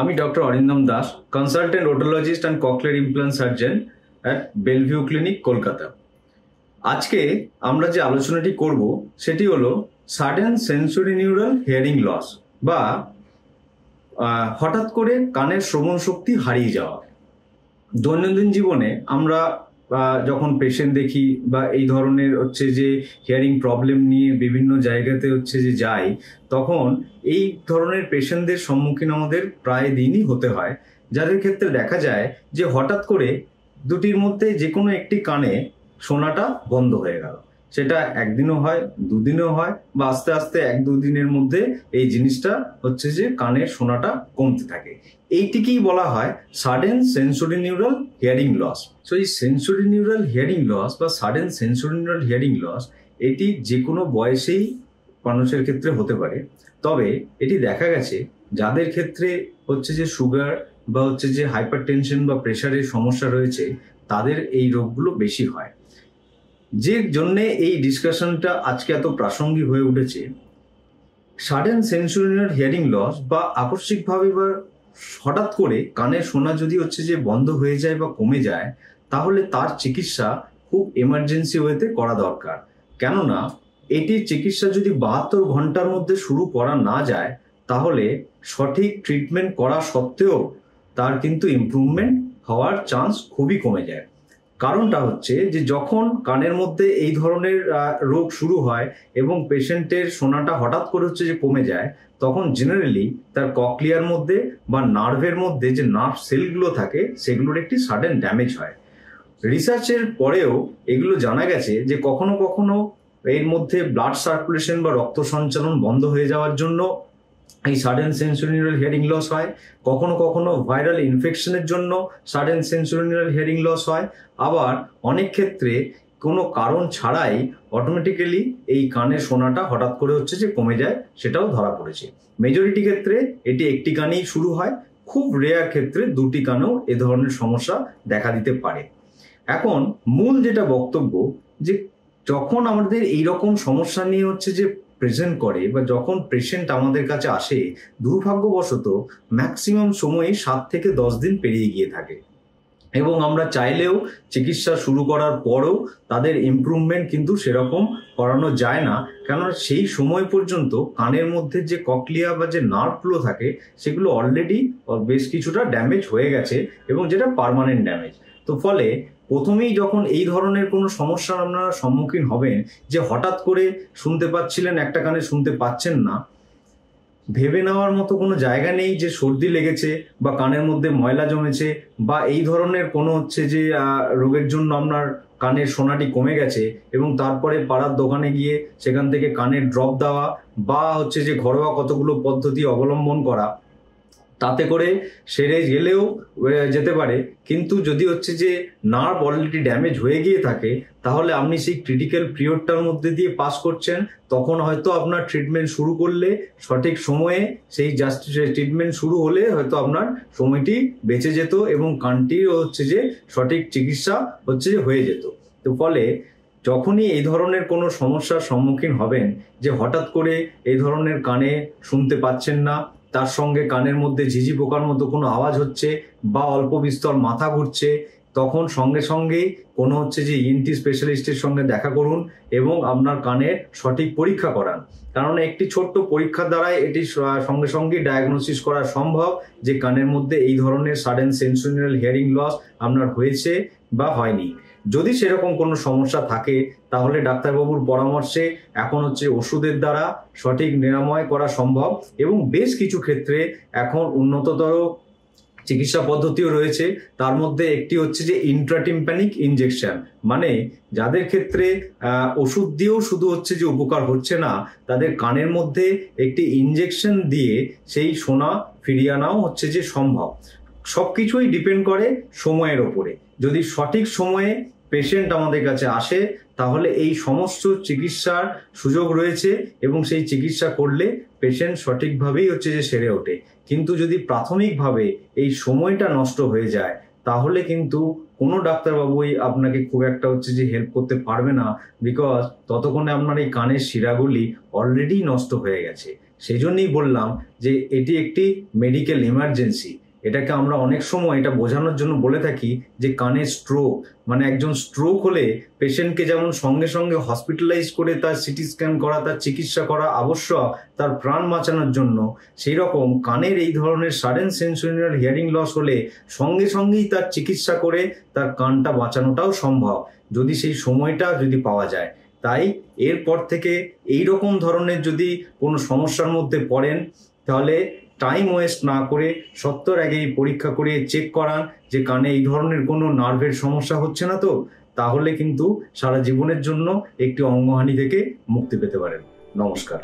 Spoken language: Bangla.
আমি doctor Arindam Das, consultant otologist and cochlear implant surgeon at Bellevue clinic, Kolkata. আজকে আমরা যে আলোচনাটি করব সেটি হলো sudden sensory neural hearing loss বা হঠাৎ করে কানের শ্রবণ শক্তি হারিয়ে যাওয়া। দৈনন্দিন জীবনে আমরা যখন পেশেন্ট দেখি বা এই ধরনের যে হিয়ারিং প্রবলেম নিয়ে বিভিন্ন জায়গাতে যে যাই, তখন এই ধরনের পেশেন্টদের সম্মুখীন আমাদের প্রায় দিনই হতে হয়, যাদের ক্ষেত্রে দেখা যায় যে হঠাৎ করে দুটির মধ্যে যে কোনো একটি কানে শোনাটা বন্ধ হয়ে গেল। সেটা একদিনও হয়, দুদিনও হয়, বা আস্তে আস্তে এক দুদিনের মধ্যে এই জিনিসটা যে কানের শোনাটা কমতে থাকে। এইটিকেই বলা হয় sudden sensory neural hearing loss. So এই সেন্সরি নিউরাল হিয়ারিং লস বা sudden sensory neural hearing loss এটি যে কোনো বয়সেই মানুষের ক্ষেত্রে হতে পারে। তবে এটি দেখা গেছে যাদের ক্ষেত্রে যে সুগার বা যে হাইপার টেনশন বা প্রেশারের সমস্যা রয়েছে, তাদের এই রোগগুলো বেশি হয়। যে জন্যে এই ডিসকাশনটা আজকে এত প্রাসঙ্গিক হয়ে উঠেছে। Sudden sensory neural hearing loss বা আকস্মিকভাবে বা হঠাৎ করে কানে শোনা যদি যে বন্ধ হয়ে যায় বা কমে যায়, তাহলে তার চিকিৎসা খুব এমার্জেন্সি ওয়েতে করা দরকার। কেননা এটির চিকিৎসা যদি 72 ঘন্টার মধ্যে শুরু করা না যায়, তাহলে সঠিক ট্রিটমেন্ট করা সত্ত্বেও তার কিন্তু ইমপ্রুভমেন্ট হওয়ার চান্স খুবই কমে যায়। কারণটা যে যখন কানের মধ্যে এই ধরনের রোগ শুরু হয় এবং পেশেন্টের শোনাটা হঠাৎ করে যে কমে যায়, তখন জেনারেলি তার ককলিয়ার মধ্যে বা নার্ভের মধ্যে যে নার্ভ সেলগুলো থাকে সেগুলোর একটি সাডেন ড্যামেজ হয়। রিসার্চের পরেও এগুলো জানা গেছে যে কখনো কখনো এর মধ্যে ব্লাড সার্কুলেশন বা রক্ত সঞ্চালন বন্ধ হয়ে যাওয়ার জন্য এই sudden sensory neural hearing loss হয়। কখনো কখনো ভাইরাল ইনফেকশনের জন্য sudden sensory neural hearing loss হয়। আবার অনেক ক্ষেত্রে কোনো কারণ ছাড়াই অটোমেটিক্যালি এই কানের শোনাটা হঠাৎ করে যে কমে যায়, সেটাও ধরা পড়েছে। মেজরিটি ক্ষেত্রে এটি একটি কানেই শুরু হয়, খুব রেয়ার ক্ষেত্রে দুটি কানেও এ ধরনের সমস্যা দেখা দিতে পারে। এখন মূল যেটা বক্তব্য, যে যখন আমাদের এইরকম সমস্যা নিয়ে যে প্রেজেন্ট করে বা যখন পেশেন্ট আমাদের কাছে আসে, দুর্ভাগ্যবশত ম্যাক্সিমাম সময়ই 7 থেকে 10 দিন পেরিয়ে গিয়ে থাকে এবং আমরা চাইলেও চিকিৎসা শুরু করার পরও তাদের ইমপ্রুভমেন্ট কিন্তু সেরকম করানো যায় না। কেননা সেই সময় পর্যন্ত কানের মধ্যে যে ককলিয়া বা যে নার্ভগুলো থাকে সেগুলো অলরেডি বেশ কিছুটা ড্যামেজ হয়ে গেছে এবং যেটা পার্মানেন্ট ড্যামেজ। তো ফলে প্রথমেই যখন এই ধরনের কোনো সমস্যার আপনারা সম্মুখীন হবেন, যে হঠাৎ করে শুনতে পাচ্ছিলেন একটা কানে শুনতে পাচ্ছেন না, ভেবে নেওয়ার মতো কোনো জায়গা নেই যে সর্দি লেগেছে বা কানের মধ্যে ময়লা জমেছে বা এই ধরনের কোনো যে রোগের জন্য আপনার কানের শোনাটি কমে গেছে এবং তারপরে পাড়ার দোকানে গিয়ে সেখান থেকে কানের ড্রপ দেওয়া বা যে ঘরোয়া কতগুলো পদ্ধতি অবলম্বন করা, তাতে করে সেরে গেলেও যেতে পারে। কিন্তু যদি যে নার্ভ অলরেডি ড্যামেজ হয়ে গিয়ে থাকে, তাহলে আপনি সেই ক্রিটিক্যাল পিরিয়ডটার মধ্যে দিয়ে পাস করছেন। তখন হয়তো আপনার ট্রিটমেন্ট শুরু করলে সঠিক সময়ে সেই ট্রিটমেন্ট শুরু হলে হয়তো আপনার সময়টি বেঁচে যেত এবং কানটিও যে সঠিক চিকিৎসা যে হয়ে যেত। তো ফলে যখনই এই ধরনের কোনো সমস্যার সম্মুখীন হবেন, যে হঠাৎ করে এই ধরনের কানে শুনতে পাচ্ছেন না, তার সঙ্গে কানের মধ্যে ঝিঝি পোকার মতো কোনো আওয়াজ হচ্ছে বা অল্প বিস্তর মাথা ঘুরছে, তখন সঙ্গে সঙ্গেই কোনো যে ইএনটি স্পেশালিস্টের সঙ্গে দেখা করুন এবং আপনার কানের সঠিক পরীক্ষা করান। কারণ একটি ছোট্ট পরীক্ষার দ্বারাই এটি সঙ্গে সঙ্গে ডায়াগনোসিস করা সম্ভব যে কানের মধ্যে এই ধরনের sudden sensory neural hearing loss আপনার হয়েছে বা হয়নি। যদি সেরকম কোনো সমস্যা থাকে, তাহলে ডাক্তারবাবুর পরামর্শে এখন ওষুধের দ্বারা সঠিক নিরাময় করা সম্ভব এবং বেশ কিছু ক্ষেত্রে এখন উন্নততর চিকিৎসা পদ্ধতিও রয়েছে। তার মধ্যে একটি যে ইন্ট্রাটিম্প্যানিক ইনজেকশন, মানে যাদের ক্ষেত্রে ওষুধ দিয়েও শুধু যে উপকার হচ্ছে না, তাদের কানের মধ্যে একটি ইনজেকশন দিয়ে সেই শোনা ফিরিয়ে আনাও যে সম্ভব। সবকিছুই ডিপেন্ড করে সময়ের ওপরে। যদি সঠিক সময়ে পেশেন্ট আমাদের কাছে আসে, তাহলে এই সমস্ত চিকিৎসার সুযোগ রয়েছে এবং সেই চিকিৎসা করলে পেশেন্ট সঠিকভাবেই যে সেরে ওঠে। কিন্তু যদি প্রাথমিকভাবে এই সময়টা নষ্ট হয়ে যায়, তাহলে কিন্তু কোনো ডাক্তারবাবুই আপনাকে খুব একটা যে হেল্প করতে পারবে না, বিকজ ততক্ষণে আপনার এই কানের শিরাগুলি অলরেডি নষ্ট হয়ে গেছে। সেই জন্যই বললাম যে এটি একটি মেডিকেল ইমার্জেন্সি। এটাকে আমরা অনেক সময় এটা বোঝানোর জন্য বলে থাকি যে কানে স্ট্রোক, মানে একজন স্ট্রোক হলে পেশেন্টকে যেমন সঙ্গে সঙ্গে হসপিটালাইজ করে তার সিটি স্ক্যান করা, তার চিকিৎসা করা আবশ্যক তার প্রাণ বাঁচানোর জন্য, সেই রকম কানের এই ধরনের সাডেন সেন্সোরিয়াল হিয়ারিং লস হলে সঙ্গে সঙ্গেই তার চিকিৎসা করে তার কানটা বাঁচানোটাও সম্ভব, যদি সেই সময়টা যদি পাওয়া যায়। তাই এরপর থেকে এই রকম ধরনের যদি কোনো সমস্যার মধ্যে পড়েন, তাহলে টাইম ওয়েস্ট না করে সত্তর আগেই পরীক্ষা করিয়ে চেক করান যে কানে এই ধরনের কোনো নার্ভের সমস্যা হচ্ছে না তো, তাহলে কিন্তু সারা জীবনের জন্য একটি অঙ্গহানি থেকে মুক্তি পেতে পারেন। নমস্কার।